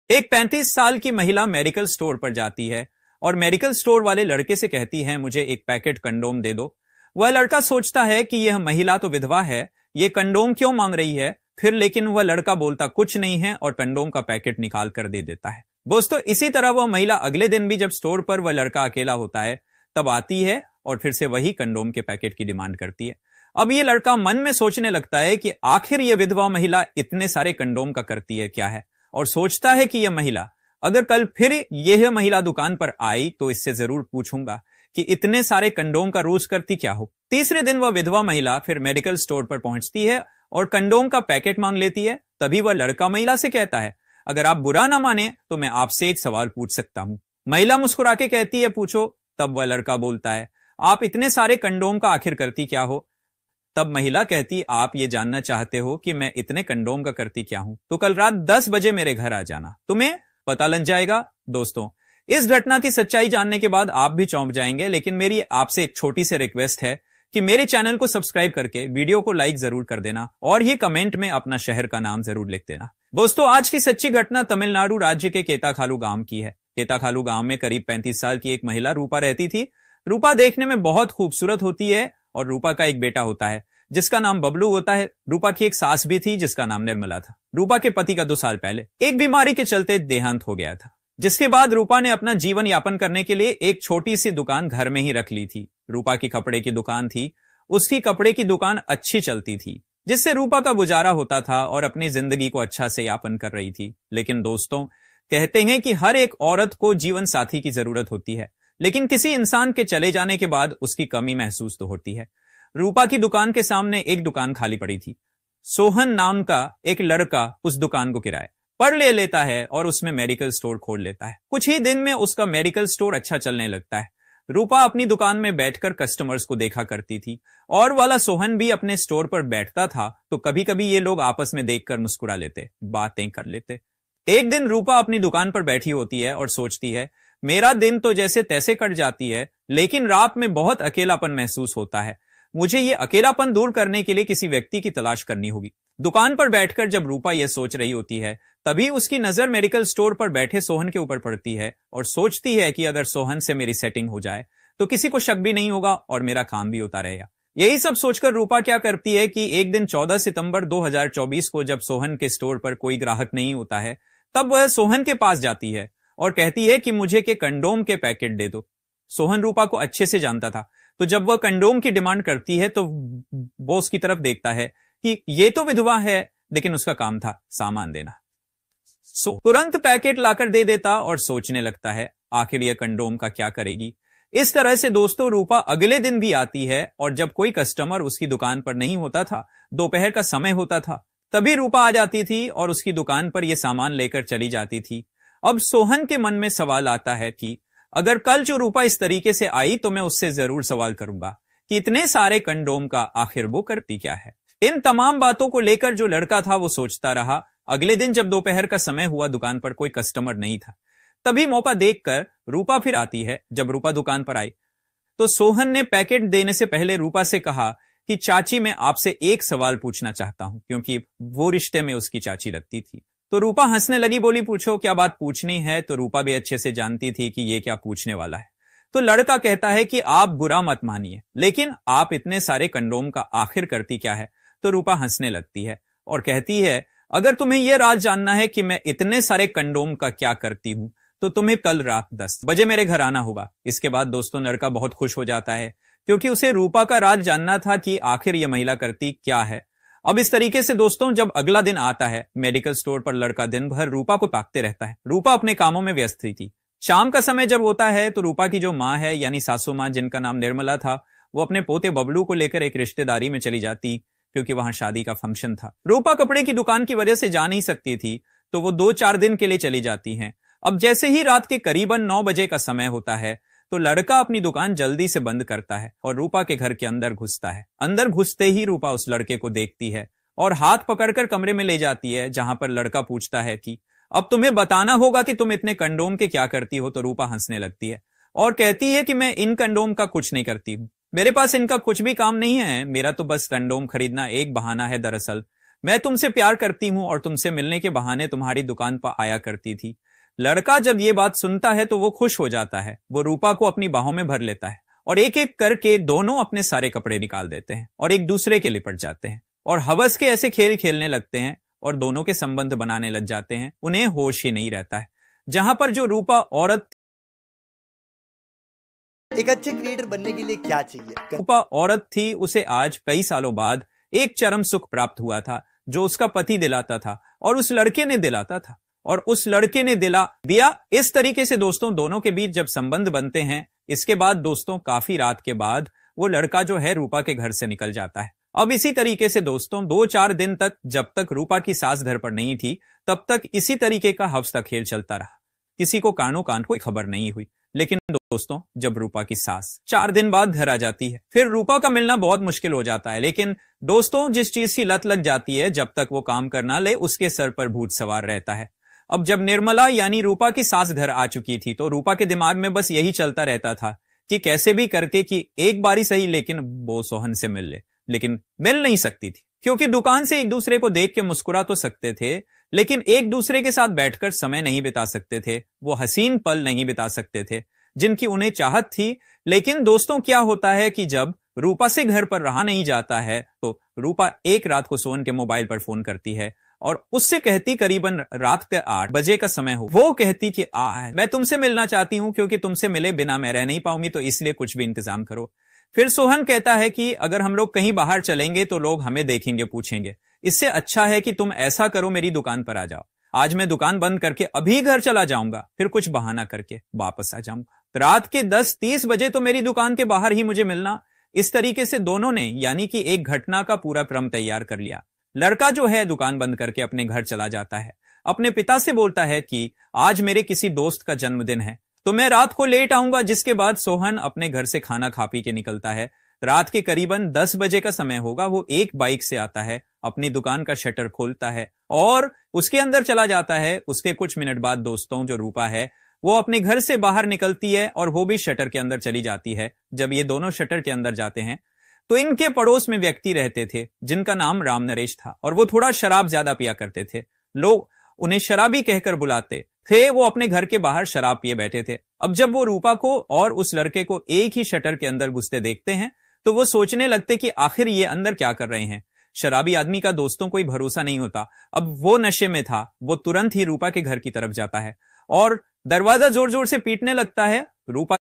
एक 35 साल की महिला मेडिकल स्टोर पर जाती है और मेडिकल स्टोर वाले लड़के से कहती है, मुझे एक पैकेट कंडोम दे दो। वह लड़का सोचता है कि यह महिला तो विधवा है, ये कंडोम क्यों मांग रही है। फिर लेकिन वह लड़का बोलता कुछ नहीं है और कंडोम का पैकेट निकाल कर दे देता है। दोस्तों, इसी तरह वह महिला अगले दिन भी जब स्टोर पर वह लड़का अकेला होता है तब आती है और फिर से वही कंडोम के पैकेट की डिमांड करती है। अब ये लड़का मन में सोचने लगता है कि आखिर ये विधवा महिला इतने सारे कंडोम का करती है क्या है, और सोचता है कि यह महिला, अगर कल फिर यह महिला दुकान पर आई तो इससे जरूर पूछूंगा कि इतने सारे कंडोम का रोज करती क्या हो। तीसरे दिन वह विधवा महिला फिर मेडिकल स्टोर पर पहुंचती है और कंडोम का पैकेट मांग लेती है। तभी वह लड़का महिला से कहता है, अगर आप बुरा ना माने तो मैं आपसे एक सवाल पूछ सकता हूं। महिला मुस्कुरा के कहती है, पूछो। तब वह लड़का बोलता है, आप इतने सारे कंडोम का आखिर करती क्या हो। तब महिला कहती, आप ये जानना चाहते हो कि मैं इतने कंडोम का करती क्या हूं, तो कल रात 10 बजे मेरे घर आ जाना, तुम्हें पता लग जाएगा। दोस्तों, इस घटना की सच्चाई जानने के बाद आप भी चौंक जाएंगे, लेकिन मेरी आपसे एक छोटी सी रिक्वेस्ट है कि मेरे चैनल को सब्सक्राइब करके वीडियो को लाइक जरूर कर देना और ये कमेंट में अपना शहर का नाम जरूर लिख देना। दोस्तों, आज की सच्ची घटना तमिलनाडु राज्य के केताखालू गांव की है। केताखालू गांव में करीब 35 साल की एक महिला रूपा रहती थी। रूपा देखने में बहुत खूबसूरत होती है और रूपा का एक बेटा होता है जिसका नाम बबलू होता है। रूपा की एक सास भी थी जिसका नाम निर्मला था। रूपा के पति का 2 साल पहले एक बीमारी के चलते देहांत हो गया था, जिसके बाद रूपा ने अपना जीवन यापन करने के लिए एक छोटी सी दुकान घर में ही रख ली थी। रूपा की कपड़े की दुकान थी। उसकी कपड़े की दुकान अच्छी चलती थी, जिससे रूपा का गुजारा होता था और अपनी जिंदगी को अच्छा से यापन कर रही थी। लेकिन दोस्तों, कहते हैं कि हर एक औरत को जीवन साथी की जरूरत होती है, लेकिन किसी इंसान के चले जाने के बाद उसकी कमी महसूस तो होती है। रूपा की दुकान के सामने एक दुकान खाली पड़ी थी। सोहन नाम का एक लड़का उस दुकान को किराए पर ले लेता है और उसमें मेडिकल स्टोर खोल लेता है। कुछ ही दिन में उसका मेडिकल स्टोर अच्छा चलने लगता है। रूपा अपनी दुकान में बैठकर कस्टमर्स को देखा करती थी और वाला सोहन भी अपने स्टोर पर बैठता था, तो कभी कभी ये लोग आपस में देखकर मुस्कुरा लेते, बातें कर लेते। एक दिन रूपा अपनी दुकान पर बैठी होती है और सोचती है, मेरा दिन तो जैसे तैसे कट जाती है, लेकिन रात में बहुत अकेलापन महसूस होता है। मुझे ये अकेलापन दूर करने के लिए किसी व्यक्ति की तलाश करनी होगी। दुकान पर बैठकर जब रूपा यह सोच रही होती है, तभी उसकी नजर मेडिकल स्टोर पर बैठे सोहन के ऊपर पड़ती है और सोचती है कि अगर सोहन से मेरी सेटिंग हो जाए तो किसी को शक भी नहीं होगा और मेरा काम भी होता रहेगा। यही सब सोचकर रूपा क्या करती है कि एक दिन 14 सितंबर 2024 को जब सोहन के स्टोर पर कोई ग्राहक नहीं होता है, तब वह सोहन के पास जाती है और कहती है कि मुझे के कंडोम के पैकेट दे दो। सोहन रूपा को अच्छे से जानता था, तो जब वह कंडोम की डिमांड करती है तो वो उसकी तरफ देखता है कि ये तो विधवा है, लेकिन उसका काम था सामान देना। तुरंत पैकेट लाकर दे देता और सोचने लगता है आखिर यह कंडोम का क्या करेगी। इस तरह से दोस्तों, रूपा अगले दिन भी आती है और जब कोई कस्टमर उसकी दुकान पर नहीं होता था, दोपहर का समय होता था, तभी रूपा आ जाती थी और उसकी दुकान पर यह सामान लेकर चली जाती थी। अब सोहन के मन में सवाल आता है कि अगर कल जो रूपा इस तरीके से आई तो मैं उससे जरूर सवाल करूंगा कि इतने सारे कंडोम का आखिर वो करती क्या है। इन तमाम बातों को लेकर जो लड़का था वो सोचता रहा। अगले दिन जब दोपहर का समय हुआ, दुकान पर कोई कस्टमर नहीं था, तभी मौका देखकर रूपा फिर आती है। जब रूपा दुकान पर आई तो सोहन ने पैकेट देने से पहले रूपा से कहा कि चाची, मैं आपसे एक सवाल पूछना चाहता हूं, क्योंकि वो रिश्ते में उसकी चाची लगती थी। तो रूपा हंसने लगी, बोली, पूछो क्या बात पूछनी है। तो रूपा भी अच्छे से जानती थी कि ये क्या पूछने वाला है। तो लड़का कहता है कि आप बुरा मत मानिए, लेकिन आप इतने सारे कंडोम का आखिर करती क्या है। तो रूपा हंसने लगती है और कहती है, अगर तुम्हें यह राज जानना है कि मैं इतने सारे कंडोम का क्या करती हूं, तो तुम्हें कल रात 10 बजे मेरे घर आना होगा। इसके बाद दोस्तों, लड़का बहुत खुश हो जाता है, क्योंकि उसे रूपा का राज जानना था कि आखिर यह महिला करती क्या है। अब इस तरीके से दोस्तों, जब अगला दिन आता है, मेडिकल स्टोर पर लड़का दिन भर रूपा को ताकते रहता है। रूपा अपने कामों में व्यस्त थी। शाम का समय जब होता है तो रूपा की जो माँ है, यानी सासू माँ, जिनका नाम निर्मला था, वो अपने पोते बबलू को लेकर एक रिश्तेदारी में चली जाती, क्योंकि वहां शादी का फंक्शन था। रूपा कपड़े की दुकान की वजह से जा नहीं सकती थी, तो वो 2-4 दिन के लिए चली जाती हैं। अब जैसे ही रात के करीबन 9 बजे का समय होता है, तो लड़का अपनी दुकान जल्दी से बंद करता है और रूपा के घर के अंदर घुसता है। अंदर घुसते ही रूपा उस लड़के को देखती है और हाथ पकड़कर कमरे में ले जाती है, जहां पर लड़का पूछता है कि अब तुम्हें बताना होगा कि तुम इतने कंडोम के क्या करती हो। तो रूपा हंसने लगती है और कहती है कि मैं इन कंडोम का कुछ नहीं करती हूं, मेरे पास इनका कुछ भी काम नहीं है, मेरा तो बस कंडोम खरीदना एक बहाना है। दरअसल मैं तुमसे प्यार करती हूं और तुमसे मिलने के बहाने तुम्हारी दुकान पर आया करती थी। लड़का जब ये बात सुनता है तो वो खुश हो जाता है। वो रूपा को अपनी बाहों में भर लेता है और एक एक करके दोनों अपने सारे कपड़े निकाल देते हैं और एक दूसरे के लिपट जाते हैं और हवस के ऐसे खेल खेलने लगते हैं और दोनों के संबंध बनाने लग जाते हैं। उन्हें होश ही नहीं रहता है। जहां पर जो रूपा औरत, एक अच्छे क्रिएटर बनने के लिए क्या चाहिए? रूपा औरत थी, उसे आज कई सालों बाद एक चरम सुख प्राप्त हुआ था जो उसका पति दिलाता था और उस लड़के ने दिलाता था और उस लड़के ने दिया। इस तरीके से दोस्तों दोनों के बीच जब संबंध बनते हैं, इसके बाद दोस्तों काफी रात के बाद वो लड़का जो है रूपा के घर से निकल जाता है। अब इसी तरीके से दोस्तों 2-4 दिन तक, जब तक रूपा की सास घर पर नहीं थी, तब तक इसी तरीके का हफ्स का खेल चलता रहा। किसी को कानो कान कोई खबर नहीं हुई। लेकिन दोस्तों जब रूपा की सास 4 दिन बाद घर आ जाती है, फिर रूपा का मिलना बहुत मुश्किल हो जाता है। लेकिन दोस्तों जिस चीज की लत लग जाती है, जब तक वो काम करना ले उसके सर पर भूत सवार रहता है। अब जब निर्मला यानी रूपा की सास घर आ चुकी थी तो रूपा के दिमाग में बस यही चलता रहता था कि कैसे भी करके कि एक बारी सही लेकिन वो सोहन से मिल ले। लेकिन मिल नहीं सकती थी क्योंकि दुकान से एक दूसरे को देख के मुस्कुरा तो सकते थे, लेकिन एक दूसरे के साथ बैठकर समय नहीं बिता सकते थे। वो हसीन पल नहीं बिता सकते थे जिनकी उन्हें चाहत थी। लेकिन दोस्तों क्या होता है कि जब रूपा से घर पर रहा नहीं जाता है तो रूपा एक रात को सोहन के मोबाइल पर फोन करती है और उससे कहती, करीबन रात के 8 बजे का समय हो, वो कहती कि मैं तुमसे मिलना चाहती हूं क्योंकि तुमसे मिले बिना मैं रह नहीं पाऊंगी, तो इसलिए कुछ भी इंतजाम करो। फिर सोहन कहता है कि अगर हम लोग कहीं बाहर चलेंगे तो लोग हमें देखेंगे, पूछेंगे, इससे अच्छा है कि तुम ऐसा करो मेरी दुकान पर आ जाओ। आज मैं दुकान बंद करके अभी घर चला जाऊंगा, फिर कुछ बहाना करके वापस आ जाऊंगा। रात के 10-30 बजे तो मेरी दुकान के बाहर ही मुझे मिलना। इस तरीके से दोनों ने यानी कि एक घटना का पूरा क्रम तैयार कर लिया। लड़का जो है दुकान बंद करके अपने घर चला जाता है, अपने पिता से बोलता है कि आज मेरे किसी दोस्त का जन्मदिन है तो मैं रात को लेट आऊंगा। जिसके बाद सोहन अपने घर से खाना खा पी के निकलता है। रात के करीबन 10 बजे का समय होगा, वो एक बाइक से आता है, अपनी दुकान का शटर खोलता है और उसके अंदर चला जाता है। उसके कुछ मिनट बाद दोस्तों जो रूपा है वो अपने घर से बाहर निकलती है और वो भी शटर के अंदर चली जाती है। जब ये दोनों शटर के अंदर जाते हैं तो इनके पड़ोस में व्यक्ति रहते थे जिनका नाम राम नरेश था और वो थोड़ा शराब ज्यादा पिया करते थे। लोग उन्हें शराबी कहकर बुलाते थे। वो अपने घर के बाहर शराब पिए बैठे थे। अब जब वो रूपा को और उस लड़के को एक ही शटर के अंदर घुसते देखते हैं तो वो सोचने लगते कि आखिर ये अंदर क्या कर रहे हैं। शराबी आदमी का दोस्तों कोई भरोसा नहीं होता। अब वो नशे में था, वो तुरंत ही रूपा के घर की तरफ जाता है और दरवाजा जोर जोर से पीटने लगता है। रूपा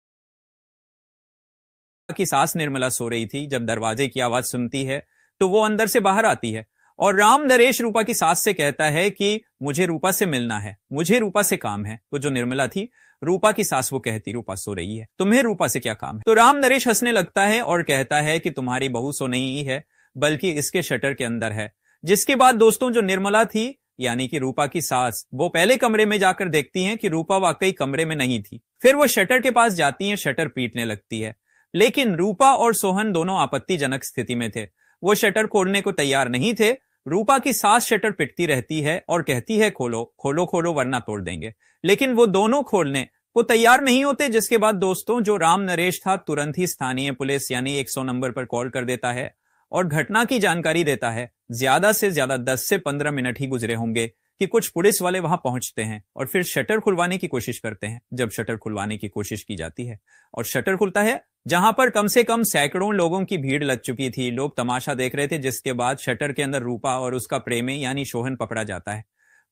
की सास निर्मला सो रही थी। जब दरवाजे की आवाज सुनती है तो वो अंदर से बाहर आती है और राम नरेश रूपा की सास से कहता है कि मुझे रूपा से मिलना है, मुझे रूपा से काम है। तो जो निर्मला थी, रूपा की सास, वो कहती रूपा सो रही है, तुम्हें रूपा से क्या काम है। तो राम नरेश हंसने लगता है और कहता है कि तुम्हारी बहू सो नहीं है बल्कि इसके शटर के अंदर है। जिसके बाद दोस्तों जो निर्मला थी यानी कि रूपा की सास, वो पहले कमरे में जाकर देखती हैं कि रूपा वाकई कमरे में नहीं थी। फिर वो शटर के पास जाती हैं, शटर पीटने लगती है। लेकिन रूपा और सोहन दोनों आपत्तिजनक स्थिति में थे, वो शटर खोलने को तैयार नहीं थे। रूपा की सास शटर पिटती रहती है और कहती है खोलो खोलो खोलो वरना तोड़ देंगे, लेकिन वो दोनों खोलने को तैयार नहीं होते। जिसके बाद दोस्तों जो राम नरेश था तुरंत ही स्थानीय पुलिस यानी 100 नंबर पर कॉल कर देता है और घटना की जानकारी देता है। ज्यादा से ज्यादा 10 से 15 मिनट ही गुजरे होंगे कि कुछ पुलिस वाले वहां पहुंचते हैं और फिर शटर खुलवाने की कोशिश करते हैं। जब शटर खुलवाने की कोशिश की जाती है और शटर खुलता है, जहां पर कम से कम सैकड़ों लोगों की भीड़ लग चुकी थी, लोग तमाशा देख रहे थे। जिसके बाद शटर के अंदर रूपा और उसका प्रेमी यानी सोहन पकड़ा जाता है।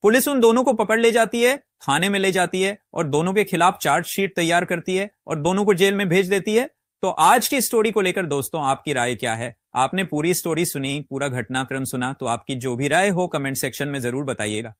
पुलिस उन दोनों को पकड़ ले जाती है, थाने में ले जाती है और दोनों के खिलाफ चार्जशीट तैयार करती है और दोनों को जेल में भेज देती है। तो आज की स्टोरी को लेकर दोस्तों आपकी राय क्या है? आपने पूरी स्टोरी सुनी, पूरा घटनाक्रम सुना, तो आपकी जो भी राय हो कमेंट सेक्शन में जरूर बताइएगा।